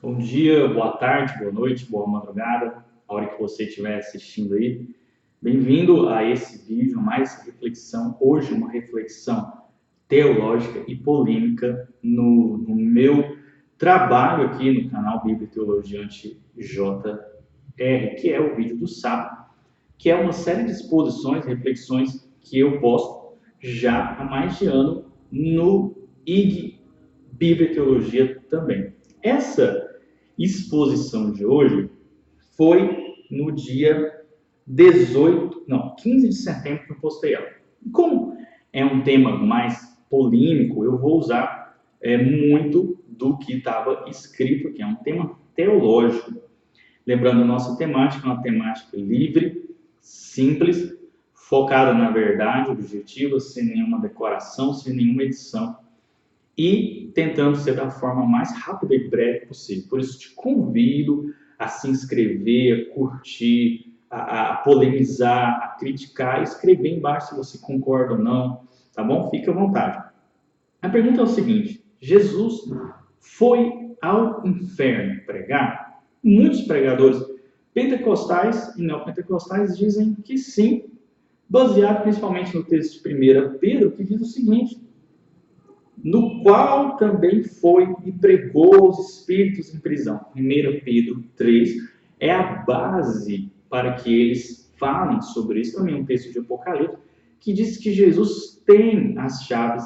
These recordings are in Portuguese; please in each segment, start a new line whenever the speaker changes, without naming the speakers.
Bom dia, boa tarde, boa noite, boa madrugada, a hora que você estiver assistindo aí. Bem-vindo a esse vídeo, mais reflexão. Hoje, uma reflexão teológica e polêmica no meu trabalho aqui no canal Bíblia e Teologia JR, que é o vídeo do sábado, que é uma série de exposições, reflexões que eu posto já há mais de ano no IG Bíblia e Teologia também. Essa exposição de hoje foi no dia 15 de setembro que eu postei ela. Como é um tema mais polêmico, eu vou usar muito do que estava escrito, que é um tema teológico. Lembrando, a nossa temática é uma temática livre, simples, focada na verdade, objetiva, sem nenhuma decoração, sem nenhuma edição e tentando ser da forma mais rápida e breve possível. Por isso, te convido a se inscrever, a curtir, a polemizar, a criticar, escrever embaixo se você concorda ou não, tá bom? Fique à vontade. A pergunta é o seguinte: Jesus foi ao inferno pregar? Muitos pregadores pentecostais e neopentecostais dizem que sim, baseado principalmente no texto de 1 Pedro, que diz o seguinte: no qual também foi e pregou os espíritos em prisão. 1 Pedro 3 é a base para que eles falem sobre isso. Também um texto de Apocalipse que diz que Jesus tem as chaves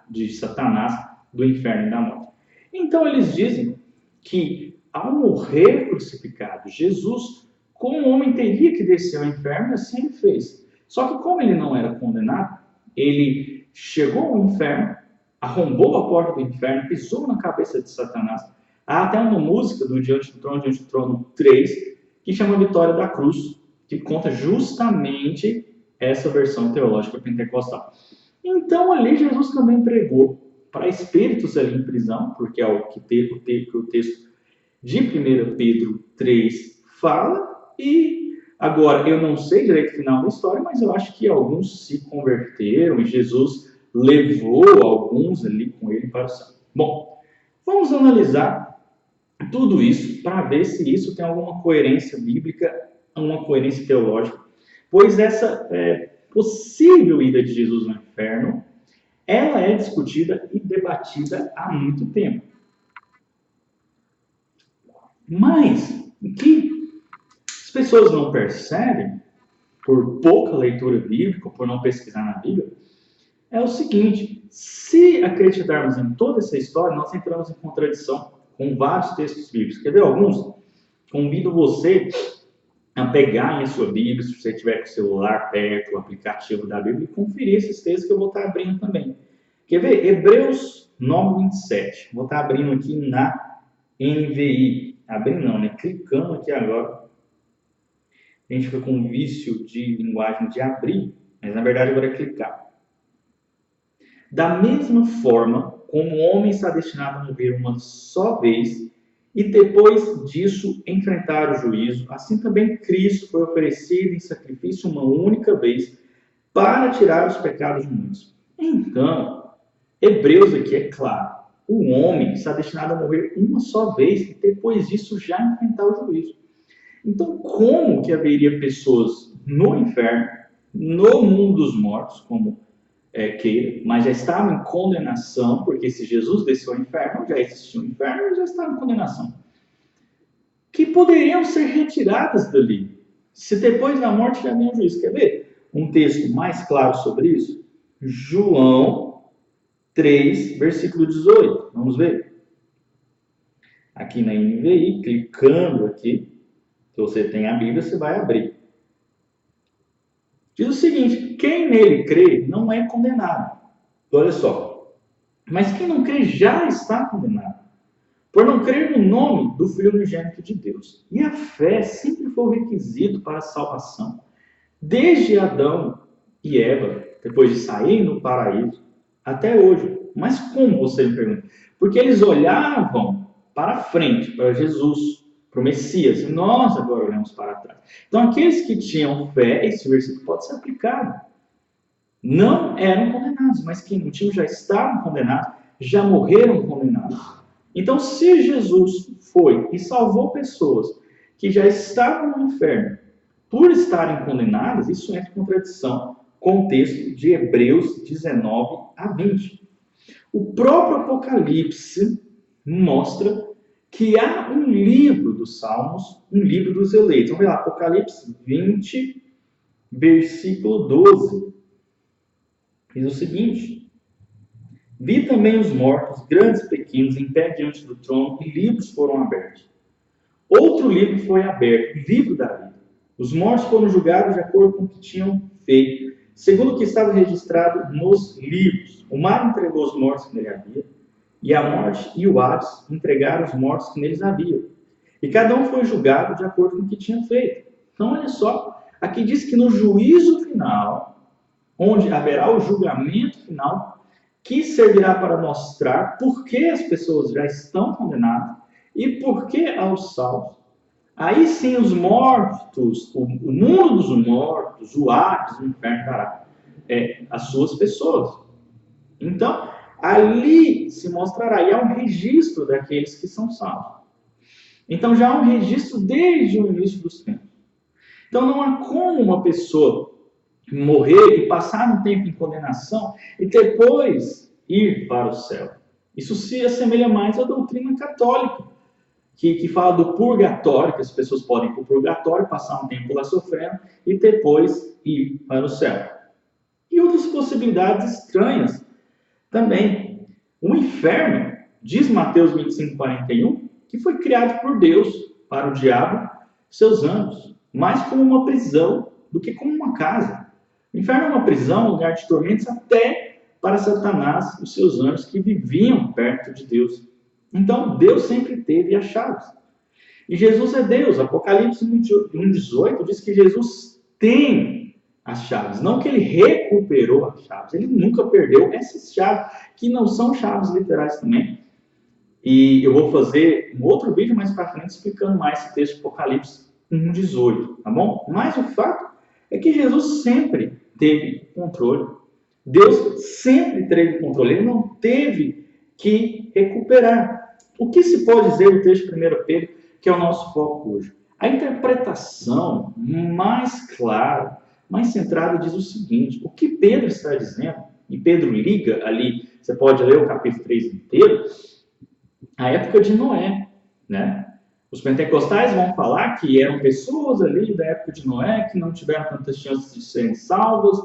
de Satanás, do inferno e da morte. Então eles dizem que ao morrer crucificado, Jesus, como homem, teria que descer ao inferno, e assim ele fez. Só que como ele não era condenado, ele chegou ao inferno, arrombou a porta do inferno, pisou na cabeça de Satanás. Há até uma música do Diante do Trono 3, que chama Vitória da Cruz, que conta justamente essa versão teológica pentecostal. Então, ali Jesus também pregou para espíritos ali em prisão, porque é o que o texto de 1 Pedro 3 fala, e agora, eu não sei direito o final da história, mas eu acho que alguns se converteram e Jesus levou alguns ali com ele para o céu. Bom, vamos analisar tudo isso para ver se isso tem alguma coerência bíblica, uma coerência teológica, pois essa possível ida de Jesus no inferno, ela é discutida e debatida há muito tempo. Mas o que as pessoas não percebem, por pouca leitura bíblica, por não pesquisar na Bíblia, é o seguinte: se acreditarmos em toda essa história, nós entramos em contradição com vários textos bíblicos. Quer ver alguns? Convido você a pegar em sua Bíblia, se você tiver com o celular perto, o aplicativo da Bíblia, e conferir esses textos que eu vou estar abrindo também. Quer ver? Hebreus 9:27. Vou estar abrindo aqui na NVI. Abrindo não, né? Clicando aqui agora. A gente fica com um vício de linguagem de abrir, mas na verdade agora é clicar. Da mesma forma como o homem está destinado a morrer uma só vez e depois disso enfrentar o juízo, assim também Cristo foi oferecido em sacrifício uma única vez para tirar os pecados de muitos. Então, Hebreus aqui é claro: o homem está destinado a morrer uma só vez e depois disso já enfrentar o juízo. Então, como que haveria pessoas no inferno, no mundo dos mortos, como queira, mas já estavam em condenação, porque se Jesus desceu ao inferno, já existia um inferno e já estava em condenação, que poderiam ser retiradas dali, se depois da morte já havia um juízo. Quer ver um texto mais claro sobre isso? João 3, versículo 18. Vamos ver? Aqui na NVI, clicando aqui, se você tem a Bíblia, você vai abrir. Diz o seguinte: quem nele crê não é condenado. Olha só. Mas quem não crê já está condenado, por não crer no nome do Filho unigênito de Deus. E a fé sempre foi o requisito para a salvação, desde Adão e Eva, depois de sair no paraíso, até hoje. Mas como, você me pergunta? Porque eles olhavam para frente, para Jesus, para o Messias, e nós agora olhamos para trás. Então, aqueles que tinham fé, esse versículo pode ser aplicado. Não eram condenados, mas quem não tinha já estavam condenados, já morreram condenados. Então, se Jesus foi e salvou pessoas que já estavam no inferno por estarem condenadas, isso entra em contradição com o texto de Hebreus 19 a 20. O próprio Apocalipse mostra que há um livro dos Salmos, um livro dos eleitos. Vamos ver lá, Apocalipse 20, versículo 12. Diz o seguinte: vi também os mortos, grandes e pequenos, em pé diante do trono, e livros foram abertos. Outro livro foi aberto, o livro da vida. Os mortos foram julgados de acordo com o que tinham feito, segundo o que estava registrado nos livros. O mar entregou os mortos que nele havia, e a morte e o Hades entregaram os mortos que neles havia. E cada um foi julgado de acordo com o que tinha feito. Então, olha só, aqui diz que no juízo final, onde haverá o julgamento final, que servirá para mostrar por que as pessoas já estão condenadas e por que aos salvos. Aí sim os mortos, o mundo dos mortos, o Hades, o inferno dará as suas pessoas. Então, ali se mostrará, e há um registro daqueles que são salvos. Então já há um registro desde o início dos tempos. Então não há como uma pessoa morrer e passar um tempo em condenação e depois ir para o céu. Isso se assemelha mais à doutrina católica, que fala do purgatório, que as pessoas podem ir para o purgatório, passar um tempo lá sofrendo e depois ir para o céu. E outras possibilidades estranhas também. O inferno, diz Mateus 25, 41, que foi criado por Deus para o diabo e seus anjos, mais como uma prisão do que como uma casa. O inferno é uma prisão, um lugar de tormentos até para Satanás e os seus anjos que viviam perto de Deus. Então, Deus sempre teve as chaves. E Jesus é Deus. Apocalipse 1:18 diz que Jesus tem as chaves. Não que ele recuperou as chaves. Ele nunca perdeu essas chaves, que não são chaves literais também. E eu vou fazer um outro vídeo mais para frente explicando mais esse texto de Apocalipse 1:18, tá bom? Mas o fato é que Jesus sempre teve controle. Deus sempre teve controle. Ele não teve que recuperar. O que se pode dizer do texto de 1 Pedro, que é o nosso foco hoje? A interpretação mais clara, mais centrada, diz o seguinte: o que Pedro está dizendo, e Pedro liga ali, você pode ler o capítulo 3 inteiro, a época de Noé, né? Os pentecostais vão falar que eram pessoas ali da época de Noé que não tiveram tantas chances de serem salvas,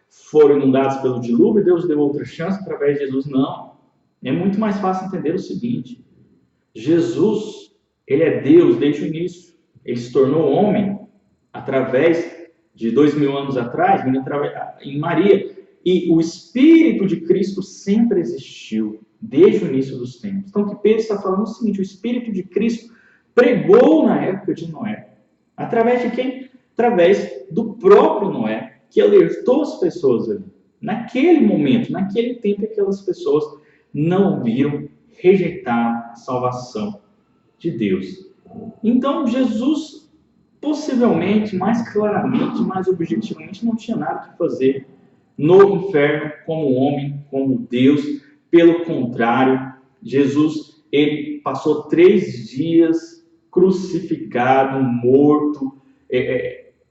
foram inundados pelo dilúvio e Deus deu outra chance através de Jesus. Não. É muito mais fácil entender o seguinte: Jesus, ele é Deus desde o início. Ele se tornou homem através de 2000 anos atrás, em Maria. E o Espírito de Cristo sempre existiu, desde o início dos tempos. Então, o que Pedro está falando é o seguinte: o Espírito de Cristo pregou na época de Noé. Através de quem? Através do próprio Noé, que alertou as pessoas ali. Naquele momento, naquele tempo, aquelas pessoas não viram, rejeitaram a salvação de Deus. Então, Jesus, possivelmente, mais claramente, mais objetivamente, não tinha nada que fazer no inferno como homem, como Deus. Pelo contrário, Jesus, ele passou 3 dias crucificado, morto,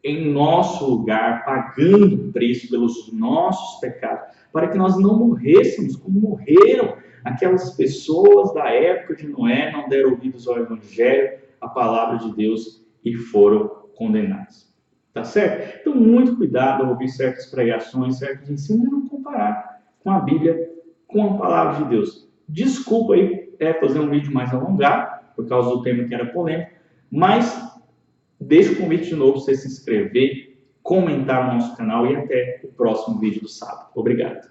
em nosso lugar, pagando o preço pelos nossos pecados, para que nós não morrêssemos como morreram aquelas pessoas da época de Noé, não deram ouvidos ao Evangelho, à palavra de Deus, e foram condenados. Tá certo? Então, muito cuidado ao ouvir certas pregações, certos ensinos, e não comparar com a Bíblia, com a palavra de Deus. Desculpa aí fazer um vídeo mais alongado, por causa do tema que era polêmico, mas deixo o convite de novo para você se inscrever, comentar no nosso canal e até o próximo vídeo do sábado. Obrigado.